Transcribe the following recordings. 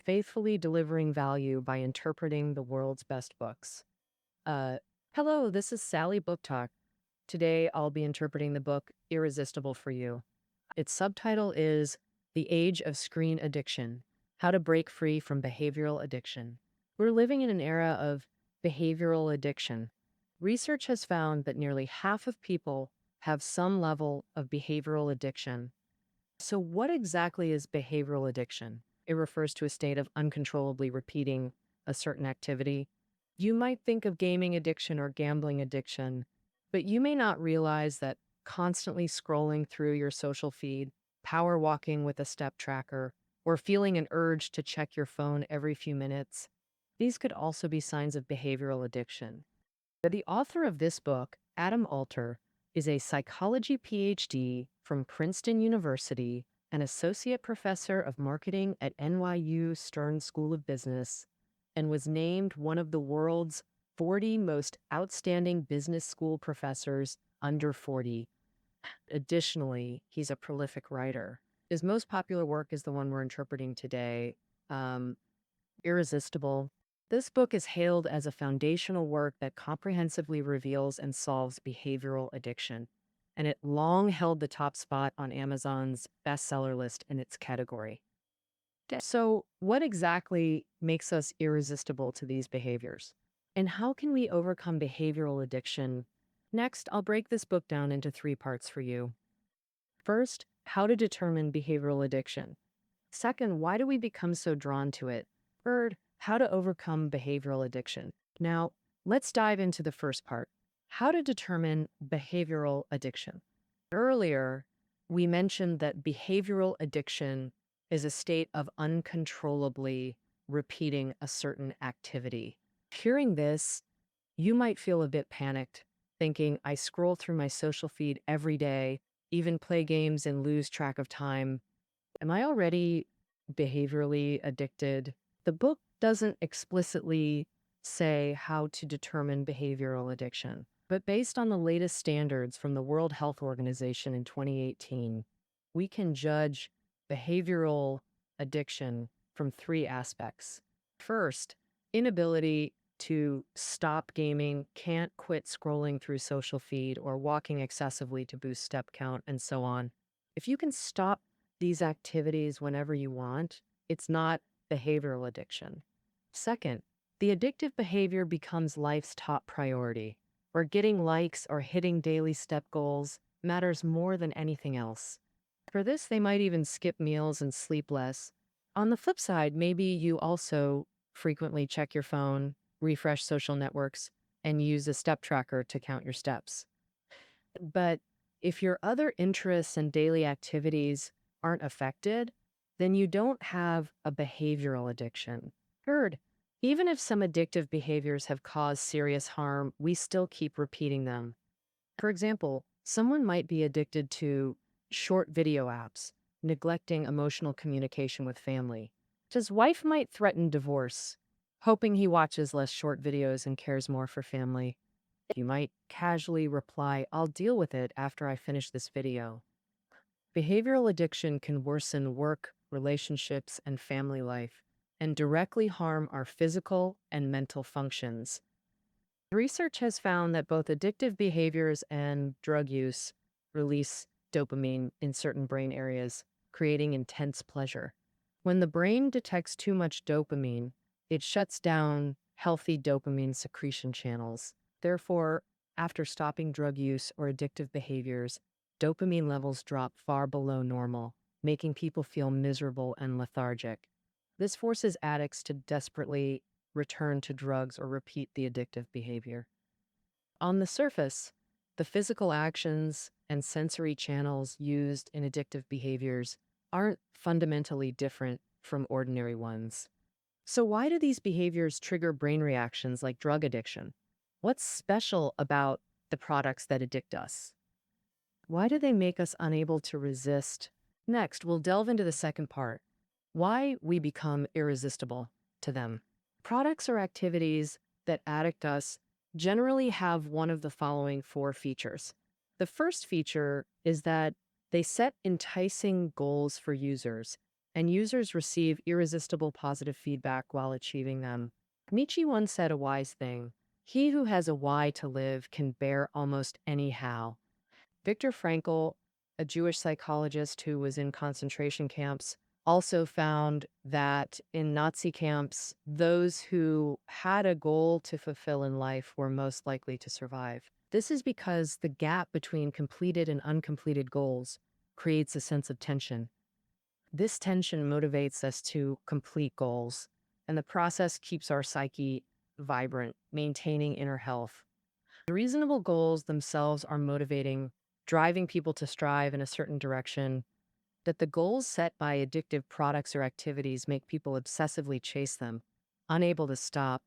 faithfully delivering value by interpreting the world's best books. Uh, Hello, this is Sally Book Talk. Today I'll be interpreting the book Irresistible for you. Its subtitle is The Age of Screen Addiction: How to Break Free from Behavioral Addiction. We're living in an era of behavioral addiction. Research has found that nearly half of people have some level of behavioral addiction. So, what exactly is behavioral addiction? It refers to a state of uncontrollably repeating a certain activity. You might think of gaming addiction or gambling addiction, but you may not realize that constantly scrolling through your social feed, power walking with a step tracker, or feeling an urge to check your phone every few minutes, these could also be signs of behavioral addiction. The author of this book, Adam Alter, is a psychology PhD from Princeton University, an associate professor of marketing at NYU Stern School of Business, and was named one of the world's 40 most outstanding business school professors under 40. Additionally, he's a prolific writer. His most popular work is the one we're interpreting today, um, Irresistible. This book is hailed as a foundational work that comprehensively reveals and solves behavioral addiction, and it long held the top spot on Amazon's bestseller list in its category. So, what exactly makes us irresistible to these behaviors? And how can we overcome behavioral addiction? Next, I'll break this book down into three parts for you. First, how to determine behavioral addiction. Second, why do we become so drawn to it? Third, how to overcome behavioral addiction. Now, let's dive into the first part: how to determine behavioral addiction. Earlier, we mentioned that behavioral addiction is a state of uncontrollably repeating a certain activity. Hearing this, you might feel a bit panicked, thinking, I scroll through my social feed every day, even play games and lose track of time. Am I already behaviorally addicted? The book doesn't explicitly say how to determine behavioral addiction, but based on the latest standards from the World Health Organization in 2018, we can judge behavioral addiction from three aspects. First, inability to stop gaming, can't quit scrolling through social feed or walking excessively to boost step count, and so on. If you can stop these activities whenever you want, it's not behavioral addiction. Second, the addictive behavior becomes life's top priority, where getting likes or hitting daily step goals matters more than anything else. For this, they might even skip meals and sleep less. On the flip side, maybe you also frequently check your phone, refresh social networks, and use a step tracker to count your steps. But if your other interests and daily activities aren't affected, then you don't have a behavioral addiction. Third, even if some addictive behaviors have caused serious harm, we still keep repeating them. For example, someone might be addicted to short video apps, neglecting emotional communication with family. His wife might threaten divorce, hoping he watches less short videos and cares more for family. You might casually reply, I'll deal with it after I finish this video. Behavioral addiction can worsen work, relationships, and family life, and directly harm our physical and mental functions. Research has found that both addictive behaviors and drug use release dopamine in certain brain areas, creating intense pleasure. When the brain detects too much dopamine, it shuts down healthy dopamine secretion channels. Therefore, after stopping drug use or addictive behaviors, dopamine levels drop far below normal, making people feel miserable and lethargic. This forces addicts to desperately return to drugs or repeat the addictive behavior. On the surface, the physical actions and sensory channels used in addictive behaviors aren't fundamentally different from ordinary ones. So why do these behaviors trigger brain reactions like drug addiction? What's special about the products that addict us? Why do they make us unable to resist? Next, we'll delve into the second part: why we become irresistible to them. Products or activities that addict us generally have one of the following four features. The first feature is that they set enticing goals for users, and users receive irresistible positive feedback while achieving them. Nietzsche once said a wise thing: "He who has a why to live can bear almost any how." Viktor Frankl, a Jewish psychologist who was in concentration camps, also found that in Nazi camps, those who had a goal to fulfill in life were most likely to survive. This is because the gap between completed and uncompleted goals creates a sense of tension. This tension motivates us to complete goals, and the process keeps our psyche vibrant, maintaining inner health. The reasonable goals themselves are motivating, driving people to strive in a certain direction, that the goals set by addictive products or activities make people obsessively chase them, unable to stop.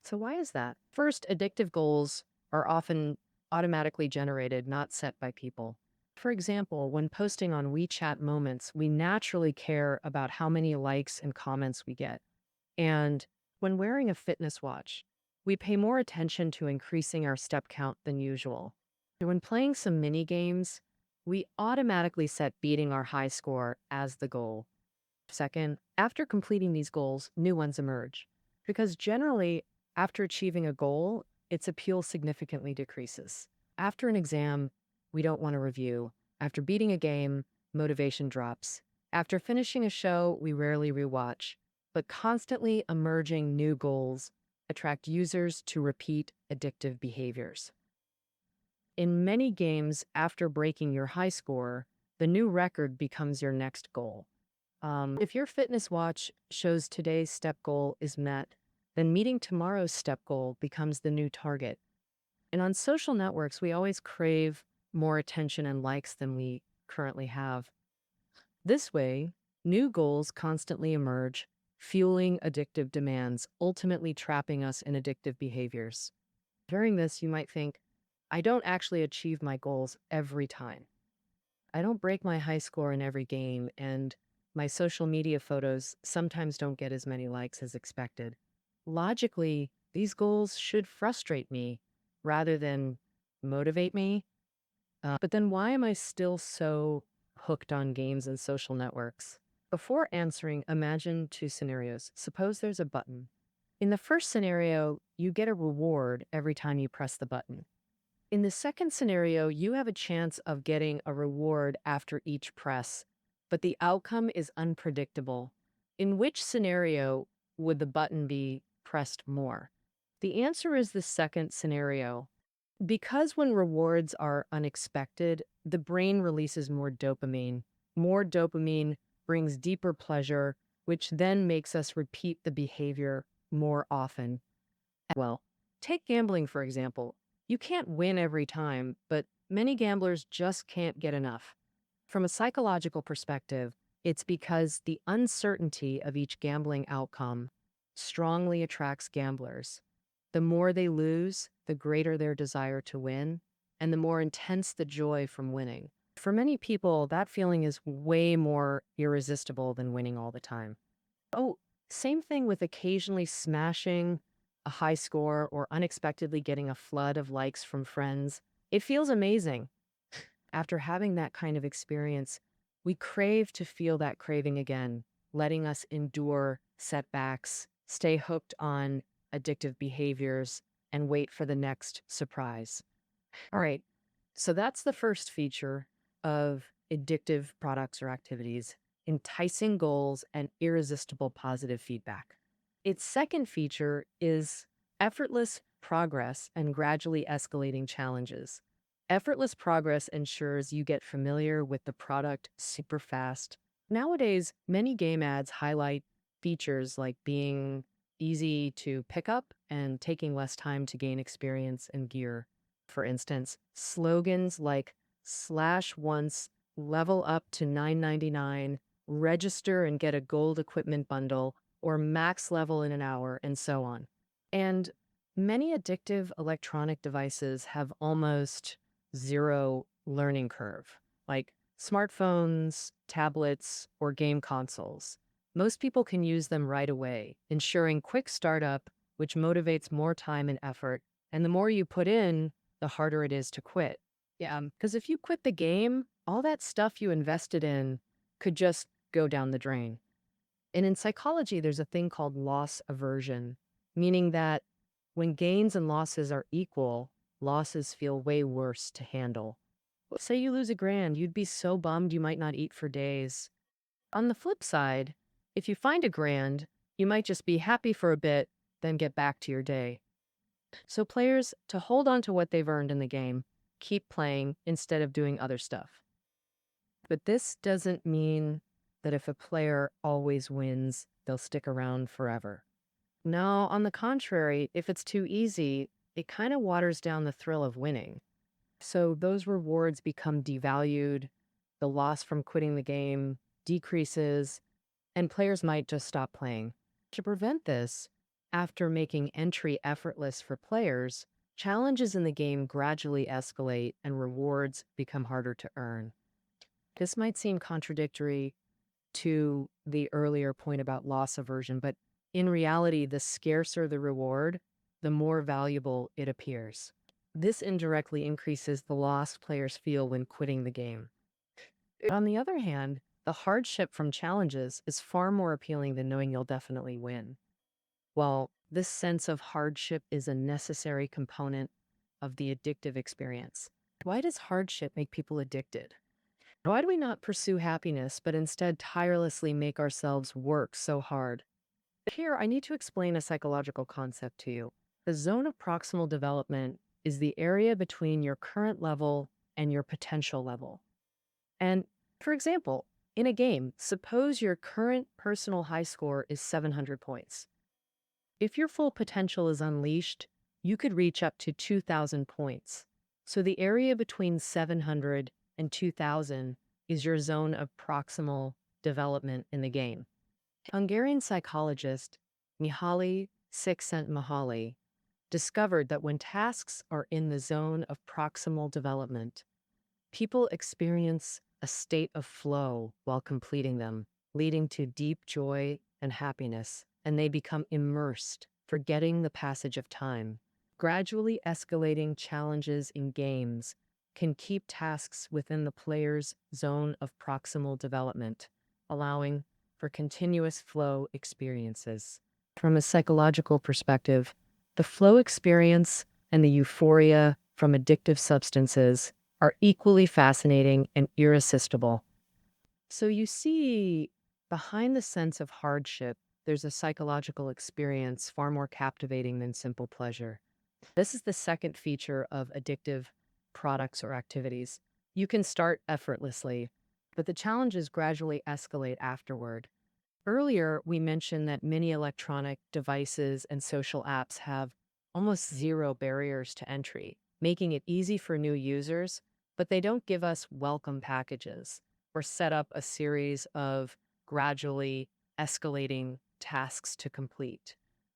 So, why is that? First, addictive goals are often automatically generated, not set by people. For example, when posting on WeChat Moments, we naturally care about how many likes and comments we get. And when wearing a fitness watch, we pay more attention to increasing our step count than usual. When playing some mini games, we automatically set beating our high score as the goal. Second, after completing these goals, new ones emerge. Because generally, after achieving a goal, its appeal significantly decreases. After an exam, we don't want to review. After beating a game, motivation drops. After finishing a show, we rarely rewatch. But constantly emerging new goals attract users to repeat addictive behaviors. In many games, after breaking your high score, the new record becomes your next goal. If your fitness watch shows today's step goal is met, then meeting tomorrow's step goal becomes the new target. And on social networks, we always crave more attention and likes than we currently have. This way, new goals constantly emerge, fueling addictive demands, ultimately trapping us in addictive behaviors. During this, you might think, I don't actually achieve my goals every time. I don't break my high score in every game, and my social media photos sometimes don't get as many likes as expected. Logically, these goals should frustrate me rather than motivate me. But then why am I still so hooked on games and social networks? Before answering, imagine two scenarios. Suppose there's a button. In the first scenario, you get a reward every time you press the button. In the second scenario, you have a chance of getting a reward after each press, but the outcome is unpredictable. In which scenario would the button be pressed more? The answer is the second scenario. Because when rewards are unexpected, the brain releases more dopamine. More dopamine brings deeper pleasure, which then makes us repeat the behavior more often. Well, take gambling, for example. You can't win every time, but many gamblers just can't get enough. From a psychological perspective, it's because the uncertainty of each gambling outcome strongly attracts gamblers. The more they lose, the greater their desire to win, and the more intense the joy from winning. For many people, that feeling is way more irresistible than winning all the time. Oh, same thing with occasionally smashing a high score or unexpectedly getting a flood of likes from friends. It feels amazing. After having that kind of experience, we crave to feel that craving again, letting us endure setbacks, stay hooked on addictive behaviors, and wait for the next surprise. All right, so that's the first feature of addictive products or activities: enticing goals and irresistible positive feedback. Its second feature is effortless progress and gradually escalating challenges. Effortless progress ensures you get familiar with the product super fast. Nowadays, many game ads highlight features like being easy to pick up and taking less time to gain experience and gear. For instance, slogans like slash once, level up to $9.99, register and get a gold equipment bundle, or max level in an hour, and so on. And many addictive electronic devices have almost zero learning curve, like smartphones, tablets, or game consoles. Most people can use them right away, ensuring quick startup, which motivates more time and effort. And the more you put in, the harder it is to quit. Yeah, because if you quit the game, all that stuff you invested in could just go down the drain. And in psychology, there's a thing called loss aversion, meaning that when gains and losses are equal, losses feel way worse to handle. Say you lose $1,000, you'd be so bummed you might not eat for days. On the flip side, if you find $1,000, you might just be happy for a bit, then get back to your day. So players, to hold on to what they've earned in the game, keep playing instead of doing other stuff. But this doesn't mean that if a player always wins, they'll stick around forever. No, on the contrary, if it's too easy, it kind of waters down the thrill of winning. So those rewards become devalued, the loss from quitting the game decreases, and players might just stop playing. To prevent this, after making entry effortless for players, challenges in the game gradually escalate and rewards become harder to earn. This might seem contradictory to the earlier point about loss aversion, but in reality, the scarcer the reward, the more valuable it appears. This indirectly increases the loss players feel when quitting the game. On the other hand, the hardship from challenges is far more appealing than knowing you'll definitely win. While this sense of hardship is a necessary component of the addictive experience. Why does hardship make people addicted? Why do we not pursue happiness, but instead tirelessly make ourselves work so hard? Here, I need to explain a psychological concept to you. The zone of proximal development is the area between your current level and your potential level. And for example, in a game, suppose your current personal high score is 700 points. If your full potential is unleashed, you could reach up to 2,000 points. So the area between 700 and 2,000 is your zone of proximal development in the game. Hungarian psychologist Mihaly Csikszentmihalyi discovered that when tasks are in the zone of proximal development, people experience a state of flow while completing them, leading to deep joy and happiness, and they become immersed, forgetting the passage of time. Gradually escalating challenges in games can keep tasks within the player's zone of proximal development, allowing for continuous flow experiences. From a psychological perspective, the flow experience and the euphoria from addictive substances are equally fascinating and irresistible. So you see, behind the sense of hardship, there's a psychological experience far more captivating than simple pleasure. This is the second feature of addictive products or activities. You can start effortlessly, but the challenges gradually escalate afterward. Earlier, we mentioned that many electronic devices and social apps have almost zero barriers to entry, making it easy for new users, but they don't give us welcome packages or set up a series of gradually escalating tasks to complete.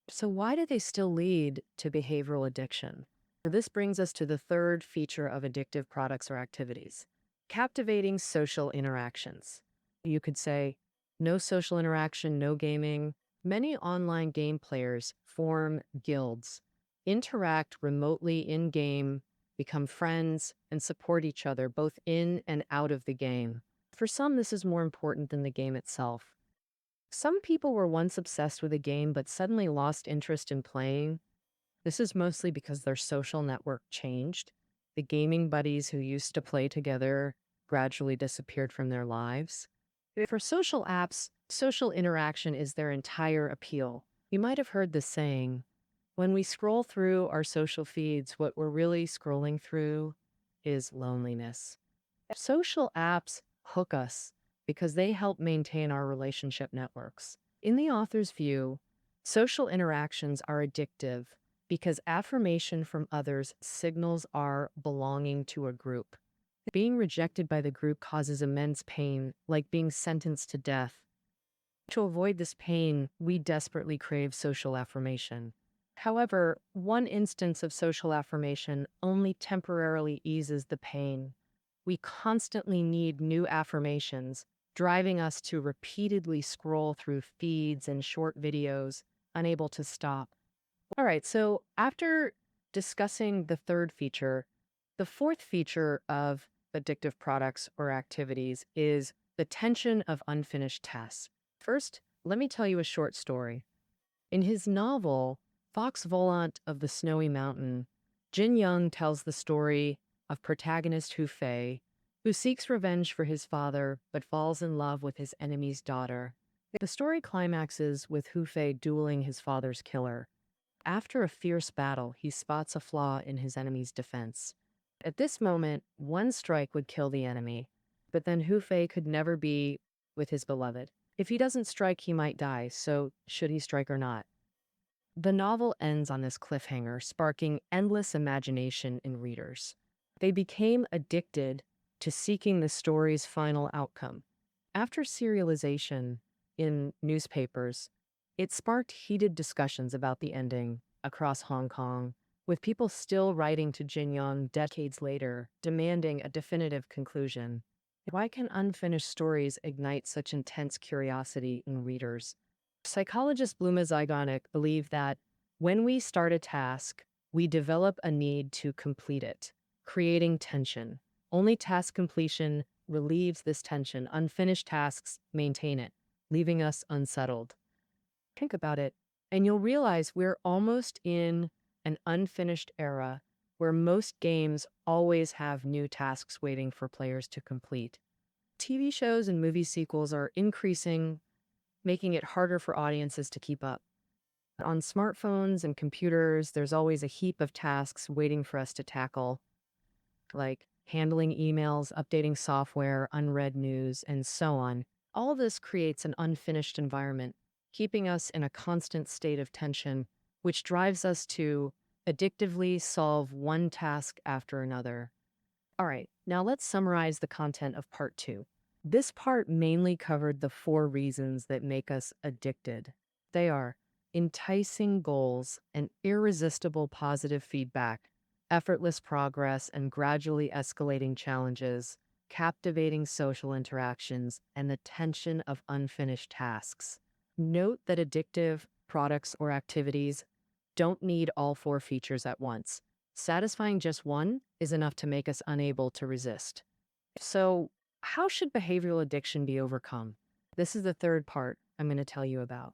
So why do they still lead to behavioral addiction? This brings us to the third feature of addictive products or activities: captivating social interactions. You could say, no social interaction, no gaming. Many online game players form guilds, interact remotely in-game, become friends, and support each other both in and out of the game. For some, this is more important than the game itself. Some people were once obsessed with a game but suddenly lost interest in playing. This is mostly because their social network changed. The gaming buddies who used to play together gradually disappeared from their lives. For social apps, social interaction is their entire appeal. You might have heard this saying, when we scroll through our social feeds, what we're really scrolling through is loneliness. Social apps hook us because they help maintain our relationship networks. In the author's view, social interactions are addictive because affirmation from others signals our belonging to a group. Being rejected by the group causes immense pain, like being sentenced to death. To avoid this pain, we desperately crave social affirmation. However, one instance of social affirmation only temporarily eases the pain. We constantly need new affirmations, driving us to repeatedly scroll through feeds and short videos, unable to stop. All right, so after discussing the third feature, the fourth feature of addictive products or activities is The tension of unfinished tasks. First, let me tell you a short story. In his novel, Fox Volant of the Snowy Mountain, Jin Young tells the story of protagonist Hu Fei, who seeks revenge for his father but falls in love with his enemy's daughter. The story climaxes with Hu Fei dueling his father's killer. After a fierce battle, he spots a flaw in his enemy's defense. At this moment, one strike would kill the enemy, but then Hu Fei could never be with his beloved. If he doesn't strike, he might die, so should he strike or not? The novel ends on this cliffhanger, sparking endless imagination in readers. They became addicted to seeking the story's final outcome. After serialization in newspapers, it sparked heated discussions about the ending across Hong Kong, with people still writing to Jin Yong decades later, demanding a definitive conclusion. Why can unfinished stories ignite such intense curiosity in readers? Psychologist Bluma Zygonik believed that when we start a task, we develop a need to complete it, creating tension. Only task completion relieves this tension. Unfinished tasks maintain it, leaving us unsettled. Think about it, and you'll realize we're almost in an unfinished era where most games always have new tasks waiting for players to complete. TV shows and movie sequels are increasing, making it harder for audiences to keep up. On smartphones and computers, there's always a heap of tasks waiting for us to tackle, like handling emails, updating software, unread news, and so on. All of this creates an unfinished environment, keeping us in a constant state of tension, which drives us to addictively solve one task after another. All right, now let's summarize the content of part 2. This part mainly covered the 4 reasons that make us addicted. They are enticing goals and irresistible positive feedback, effortless progress and gradually escalating challenges, captivating social interactions, and the tension of unfinished tasks. Note that addictive products or activities don't need all 4 features at once. Satisfying just one is enough to make us unable to resist. So, how should behavioral addiction be overcome? This is the third part I'm going to tell you about.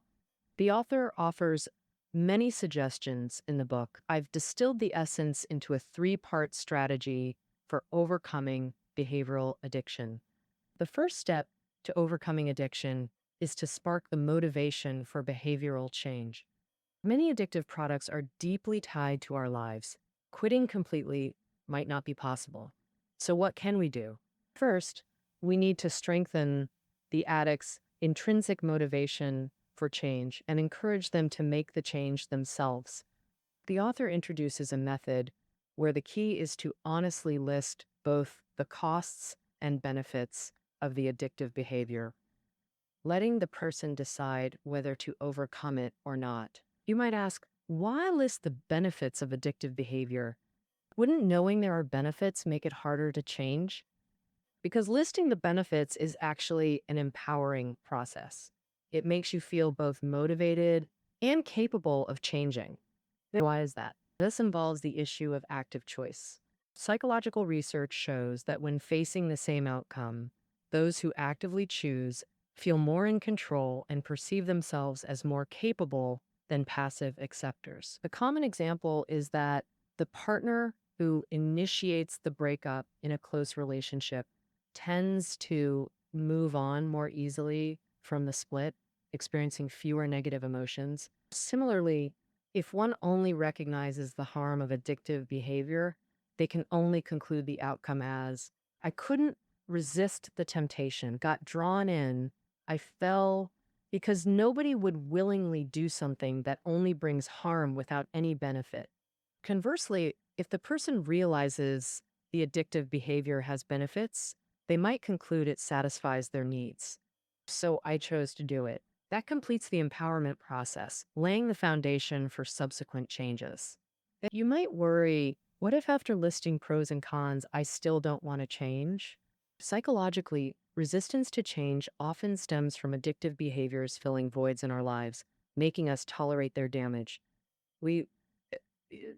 The author offers many suggestions in the book. I've distilled the essence into a 3-part strategy for overcoming behavioral addiction. The first step to overcoming addiction is to spark the motivation for behavioral change. Many addictive products are deeply tied to our lives. Quitting completely might not be possible. So what can we do? First, we need to strengthen the addict's intrinsic motivation for change and encourage them to make the change themselves. The author introduces a method where the key is to honestly list both the costs and benefits of the addictive behavior, letting the person decide whether to overcome it or not. You might ask, why list the benefits of addictive behavior? Wouldn't knowing there are benefits make it harder to change? Because listing the benefits is actually an empowering process. It makes you feel both motivated and capable of changing. Why is that? This involves the issue of active choice. Psychological research shows that when facing the same outcome, those who actively choose feel more in control and perceive themselves as more capable than passive acceptors. The common example is that the partner who initiates the breakup in a close relationship tends to move on more easily from the split, experiencing fewer negative emotions. Similarly, if one only recognizes the harm of addictive behavior, they can only conclude the outcome as, I couldn't resist the temptation, got drawn in, I fell, because nobody would willingly do something that only brings harm without any benefit. Conversely, if the person realizes the addictive behavior has benefits, they might conclude it satisfies their needs. So I chose to do it. That completes the empowerment process, laying the foundation for subsequent changes. You might worry, what if after listing pros and cons, I still don't want to change? Psychologically, resistance to change often stems from addictive behaviors filling voids in our lives, making us tolerate their damage.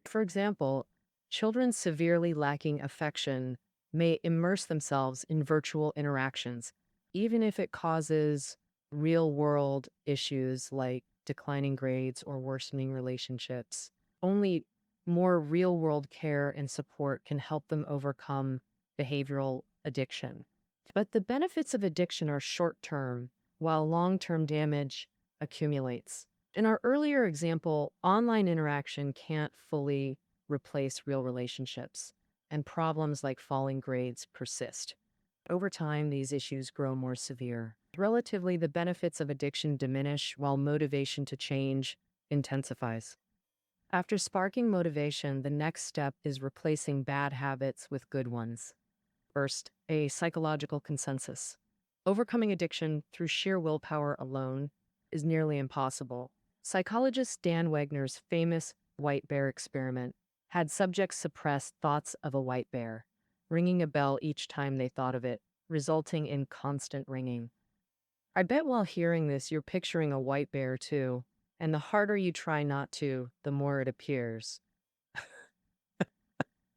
For example, children severely lacking affection may immerse themselves in virtual interactions, even if it causes real world issues like declining grades or worsening relationships. Only more real world care and support can help them overcome behavioral addiction. But the benefits of addiction are short term, while long term damage accumulates. In our earlier example, online interaction can't fully replace real relationships, and problems like falling grades persist. Over time, these issues grow more severe. Relatively, the benefits of addiction diminish while motivation to change intensifies. After sparking motivation, the next step is replacing bad habits with good ones. First, a psychological consensus. Overcoming addiction through sheer willpower alone is nearly impossible. Psychologist Dan Wegner's famous white bear experiment had subjects suppress thoughts of a white bear, ringing a bell each time they thought of it, resulting in constant ringing. I bet while hearing this, you're picturing a white bear too, and the harder you try not to, the more it appears.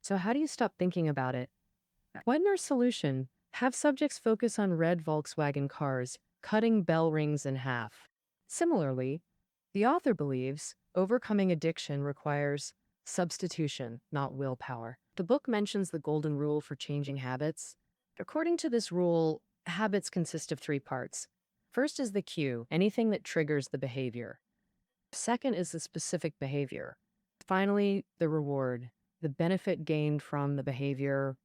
So, how do you stop thinking about it? Wegner's solution: have subjects focus on red Volkswagen cars, cutting bell rings in half. Similarly, the author believes overcoming addiction requires substitution, not willpower. The book mentions the golden rule for changing habits. According to this rule, habits consist of three parts. First is the cue, anything that triggers the behavior. Second is the specific behavior. Finally, the reward, the benefit gained from the behavior.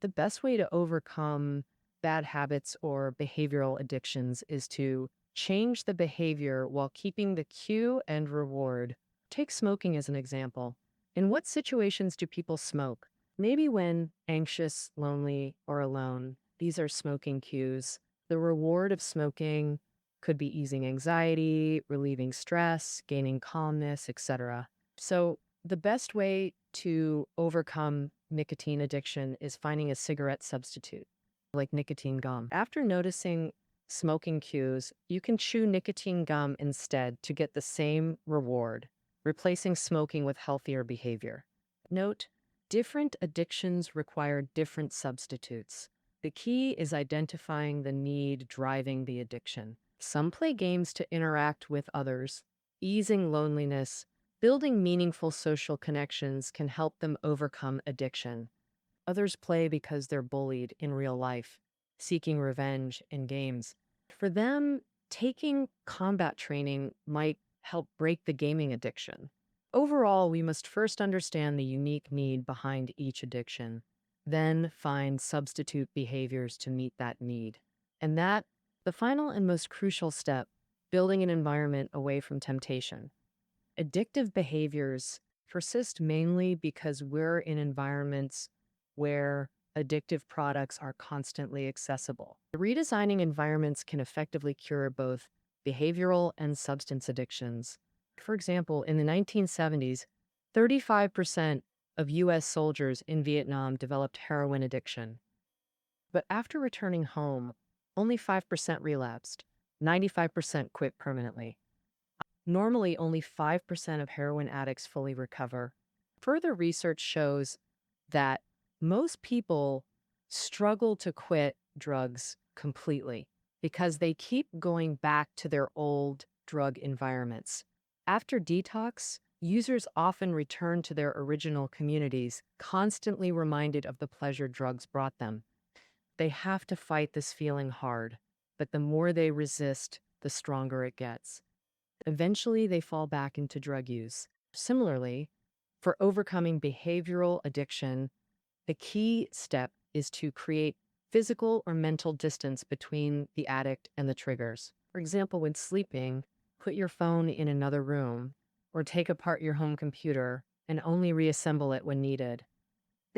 The best way to overcome bad habits or behavioral addictions is to change the behavior while keeping the cue and reward. Take smoking as an example. In what situations do people smoke? Maybe when anxious, lonely, or alone. These are smoking cues. The reward of smoking could be easing anxiety, relieving stress, gaining calmness, etc. So, the best way to overcome nicotine addiction is finding a cigarette substitute, like nicotine gum. After noticing smoking cues, you can chew nicotine gum instead to get the same reward, replacing smoking with healthier behavior. Note, different addictions require different substitutes. The key is identifying the need driving the addiction. Some play games to interact with others, easing loneliness. Building meaningful social connections can help them overcome addiction. Others play because they're bullied in real life, seeking revenge in games. For them, taking combat training might help break the gaming addiction. Overall, we must first understand the unique need behind each addiction, then find substitute behaviors to meet that need. And that, the final and most crucial step, building an environment away from temptation. Addictive behaviors persist mainly because we're in environments where addictive products are constantly accessible. Redesigning environments can effectively cure both behavioral and substance addictions. For example, in the 1970s, 35% of U.S. soldiers in Vietnam developed heroin addiction. But after returning home, only 5% relapsed. 95% quit permanently. Normally, only 5% of heroin addicts fully recover. Further research shows that most people struggle to quit drugs completely because they keep going back to their old drug environments. After detox, users often return to their original communities, constantly reminded of the pleasure drugs brought them. They have to fight this feeling hard, but the more they resist, the stronger it gets. Eventually, they fall back into drug use. Similarly, for overcoming behavioral addiction, the key step is to create physical or mental distance between the addict and the triggers. For example, when sleeping, put your phone in another room or take apart your home computer and only reassemble it when needed.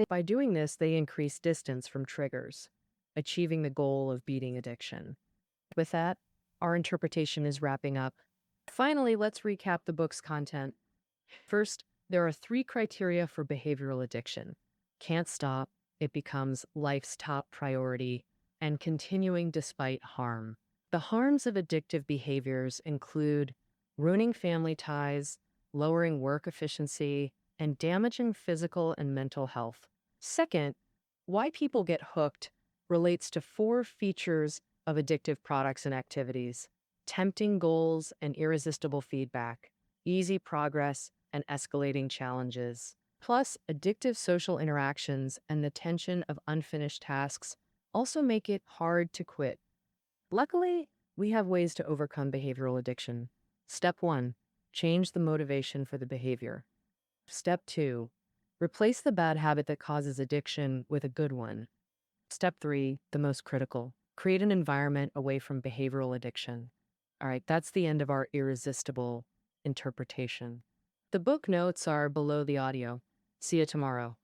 By doing this, they increase distance from triggers, achieving the goal of beating addiction. With that, our interpretation is wrapping up. Finally, let's recap the book's content. First, there are 3 criteria for behavioral addiction: can't stop, it becomes life's top priority, and continuing despite harm. The harms of addictive behaviors include ruining family ties, lowering work efficiency, and damaging physical and mental health. Second, why people get hooked relates to 4 features of addictive products and activities, tempting goals and irresistible feedback, easy progress and escalating challenges. Plus, addictive social interactions and the tension of unfinished tasks also make it hard to quit. Luckily, we have ways to overcome behavioral addiction. Step 1, change the motivation for the behavior. Step 2, replace the bad habit that causes addiction with a good one. Step 3, the most critical, create an environment away from behavioral addiction. All right, that's the end of our irresistible interpretation. The book notes are below the audio. See you tomorrow.